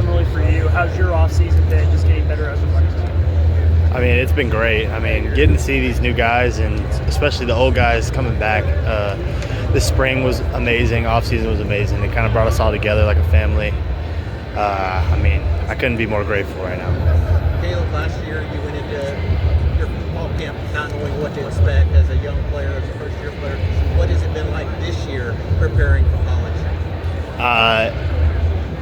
similarly for you, how's your offseason been, just getting better as a running back? I mean, it's been great. I mean, getting to see these new guys and especially the old guys coming back. This spring was amazing. Offseason was amazing. It kind of brought us all together like a family. I mean, I couldn't be more grateful right now. Caleb, last year you went into your fall camp not knowing what to expect as a young player, as a first-year player. What has it been like this year preparing for college?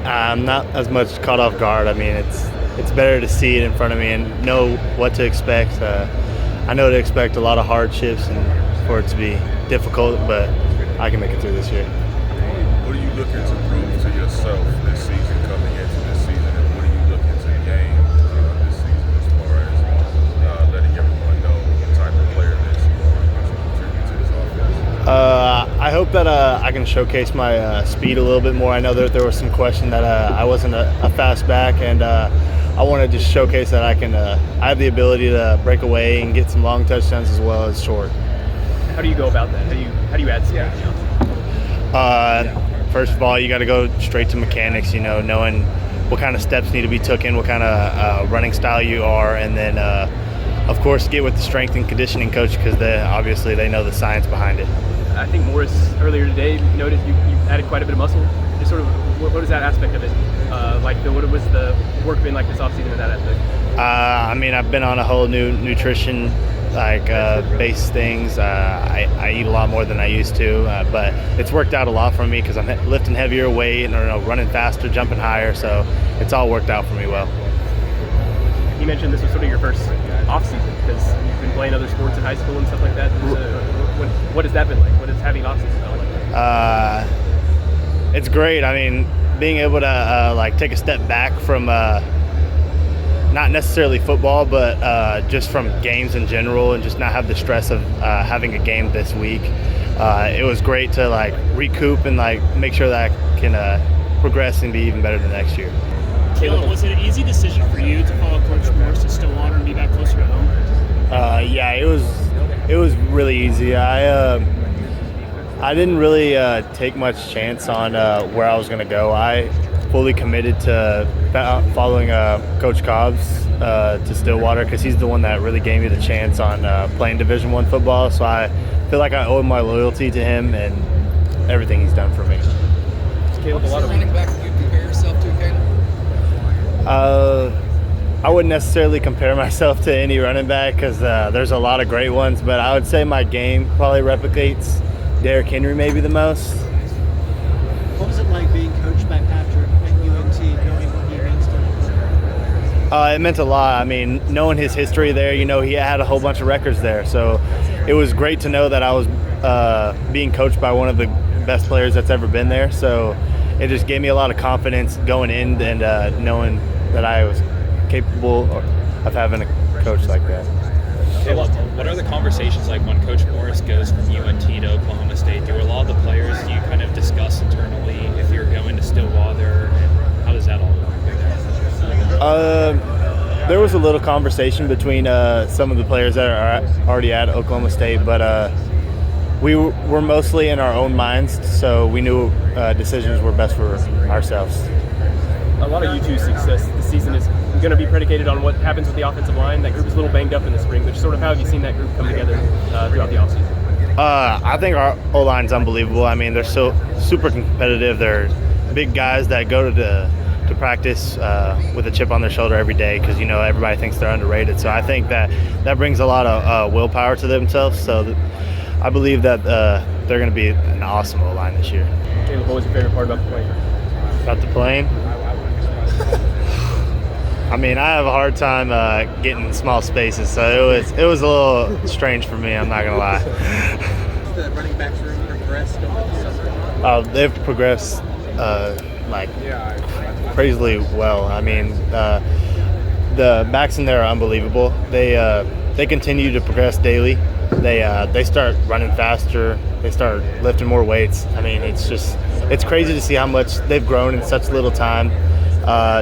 I'm not as much caught off guard. I mean, it's better to see it in front of me and know what to expect. I know to expect a lot of hardships and for it to be difficult, but I can make it through this year. What are you looking to prove to yourself this season, coming into this season, and what are you looking to gain this season as far as letting everyone know what type of player that you are to contribute to this offense? I hope that I can showcase my speed a little bit more. I know that there was some question that I wasn't a fast back, and I want to just showcase that I have the ability to break away and get some long touchdowns as well as short. How do you go about that? How do you add speed? First of all, you got to go straight to mechanics, knowing what kind of steps need to be taken, what kind of running style you are, and then, of course, get with the strength and conditioning coach because obviously they know the science behind it. I think Morris earlier today noted you added quite a bit of muscle. Just sort of, what is that aspect of it? What was the work been like this offseason in that aspect? I mean, I've been on a whole new nutrition base things. I eat a lot more than I used to, but it's worked out a lot for me because I'm lifting heavier weight and running faster, jumping higher, so it's all worked out for me well. You mentioned this was sort of your first off-season because you've been playing other sports in high school and stuff like that. What has that been like? What is having off-season been like? It's great. I mean, being able to take a step back from not necessarily football, but just from games in general, and just not have the stress of having a game this week. It was great to recoup and make sure that I can progress and be even better the next year. Caleb, was it an easy decision for you to follow Coach Morris to Stillwater and be back closer to home? Yeah, it was really easy. I didn't really take much chance on where I was going to go. I fully committed to following Coach Cobbs to Stillwater because he's the one that really gave me the chance on playing Division I football. So I feel like I owe my loyalty to him and everything he's done for me. Caleb, a lot of running back you compare yourself to, Caleb? I wouldn't necessarily compare myself to any running back because there's a lot of great ones, but I would say my game probably replicates Derrick Henry maybe the most. What was it like being coached by Patrick at UNT, knowing what he means to him? It meant a lot. I mean, knowing his history there, he had a whole bunch of records there. So it was great to know that I was being coached by one of the best players that's ever been there. So it just gave me a lot of confidence going in and knowing that I was capable of having a coach like that. What are the conversations like when Coach Morris goes from UNT to Oklahoma State? Do a lot of the players you kind of discuss internally if you're going to Stillwater? And how does that all work? There was a little conversation between some of the players that are already at Oklahoma State, but we were mostly in our own minds, so we knew decisions were best for ourselves. A lot of U2's success this season is going to be predicated on what happens with the offensive line. That group is a little banged up in the spring, but sort of how have you seen that group come together throughout the offseason? I think our O-line's unbelievable. I mean, they're so super competitive. They're big guys that go to practice with a chip on their shoulder every day because, everybody thinks they're underrated. So I think that brings a lot of willpower to themselves. So I believe that they're going to be an awesome O-line this year. Caleb, what was your favorite part about the plane? About the plane? I mean, I have a hard time getting in small spaces, so it was a little strange for me. I'm not gonna lie. The running backs room progressed over the summer? They've progressed crazily well. I mean, the backs in there are unbelievable. They continue to progress daily. They start running faster. They start lifting more weights. I mean, it's crazy to see how much they've grown in such little time.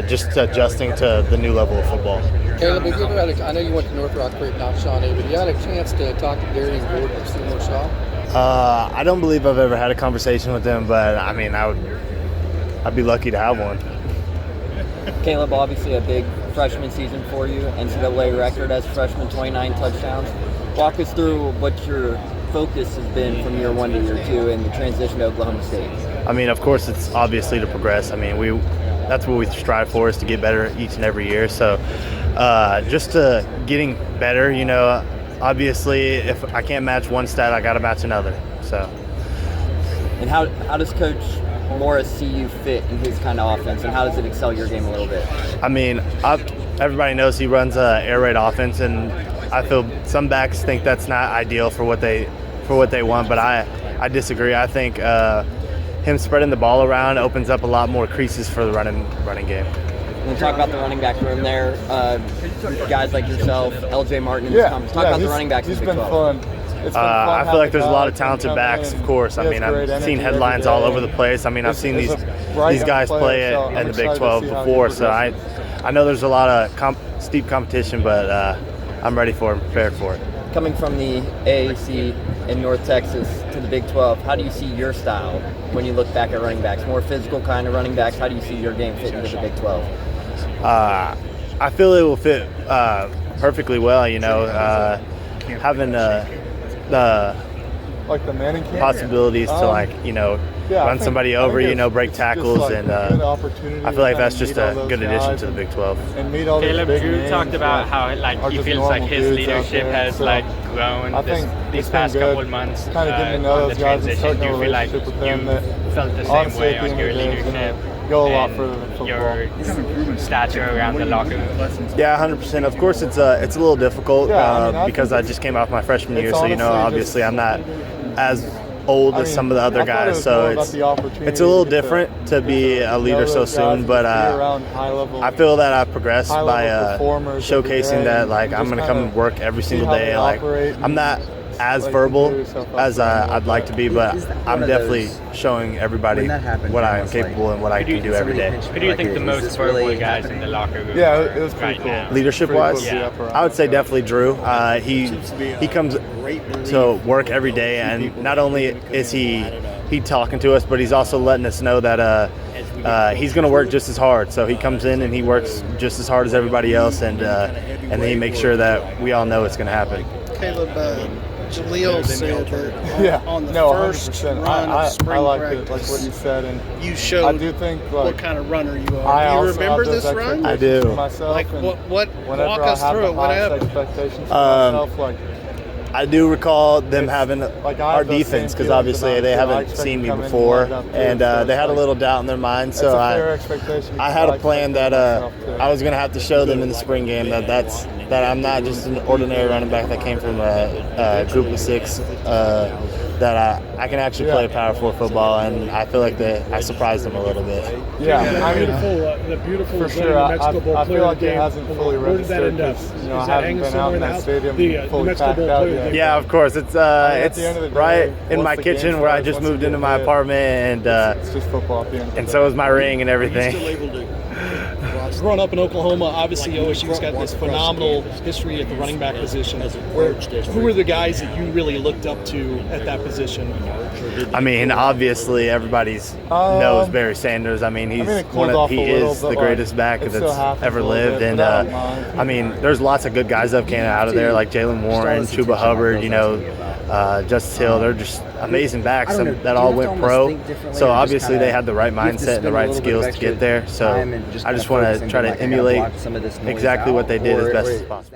Just adjusting to the new level of football. Caleb, have you ever I know you went to North Rock Creek, not Shawnee, but you had a chance to talk to Darius Gordon or Seymour Shaw? I don't believe I've ever had a conversation with them, but I mean, I'd be lucky to have one. Caleb, obviously a big freshman season for you, NCAA record as a freshman, 29 touchdowns. Walk us through what your focus has been from year 1 to year 2 in the transition to Oklahoma State. I mean, of course, it's obviously to progress. I mean, that's what we strive for, is to get better each and every year. So just getting better, you know, obviously if I can't match one stat, I got to match another. So. And how does Coach Morris see you fit in his kind of offense, and how does it excel your game a little bit? I mean, everybody knows he runs an air raid offense, and I feel some backs think that's not ideal for what they want, but I disagree. I think him spreading the ball around opens up a lot more creases for the running game. When we talk about the running back room there, guys like yourself, LJ Martin, talk about the running backs in the Big 12. I feel like there's a lot of talented backs, of course. I mean, I've seen headlines all over the place. I mean, I've seen these guys play in the Big 12 before, so I know there's a lot of steep competition, but I'm ready for it, prepared for it. Coming from the AAC in North Texas to the Big 12, how do you see your style when you look back at running backs? More physical kind of running backs. How do you see your game fit into the Big 12? I feel it will fit perfectly well, you know, having like the Manning camp? possibilities to, like, you know, run somebody over, you know, break tackles, like and I feel like that's just a good addition to the Big 12. And meet all Caleb, big Drew names talked about how he feels like his leadership has grown these past couple of months. Kind of getting to know those guys and starting a relationship with them that felt the same way on your leadership. Go a lot further than football. Your stature around the locker room. Yeah, 100%. Of course, it's a little difficult because I just came off my freshman year, so, you know, obviously I'm not as old as some of the other guys, so it's a little different to be a leader so soon, but I feel that I've progressed by showcasing that, like, I'm going to come and work every single day. Like, I'm not as verbal as I'd like to be, but I'm definitely showing everybody what I am capable and what I can do every day. Who do you think the most verbal guys in the locker room it was pretty cool. now? Leadership-wise, I would say definitely Drew. He comes to work every day, and not only is he talking to us, but he's also letting us know that he's going to work just as hard. So he comes in and he works just as hard as everybody else, and then he makes sure that we all know it's going to happen. Caleb, Jaleel said that on the first 100%. run of spring I like practice, like what you said, and you showed I do think, like, what kind of runner you are. Do you remember this run? I do. Like, what walk us through it. What happened? Expectations for myself, like, I do recall them having our defense, because obviously they haven't seen me before, and they had a little doubt in their mind. So I had a plan that I was going to have to show them in the spring game that I'm not just an ordinary running back that came from a group of 6, that I can actually play Power 4 football, and I feel like I surprised them a little bit. Yeah, I mean, the beautiful for sure. I feel like it hasn't fully registered because, you know, I haven't been out in that stadium fully packed out yet. Yeah, of course. It's right in my kitchen where I just moved into my apartment, and it's just football at the end. And so is my ring and everything. Growing up in Oklahoma, obviously OSU's got this phenomenal history at the running back position. Who were the guys that you really looked up to at that position? I mean, obviously everybody knows Barry Sanders. I mean, he is the greatest back that's ever lived, and I mean, there's lots of good guys that came out of there, like Jalen Warren, Chuba Hubbard, you know, Justice Hill. They're just amazing backs that all went pro. So obviously they had the right mindset and the right skills to get there. So I just want to try to emulate exactly what they did as best as possible.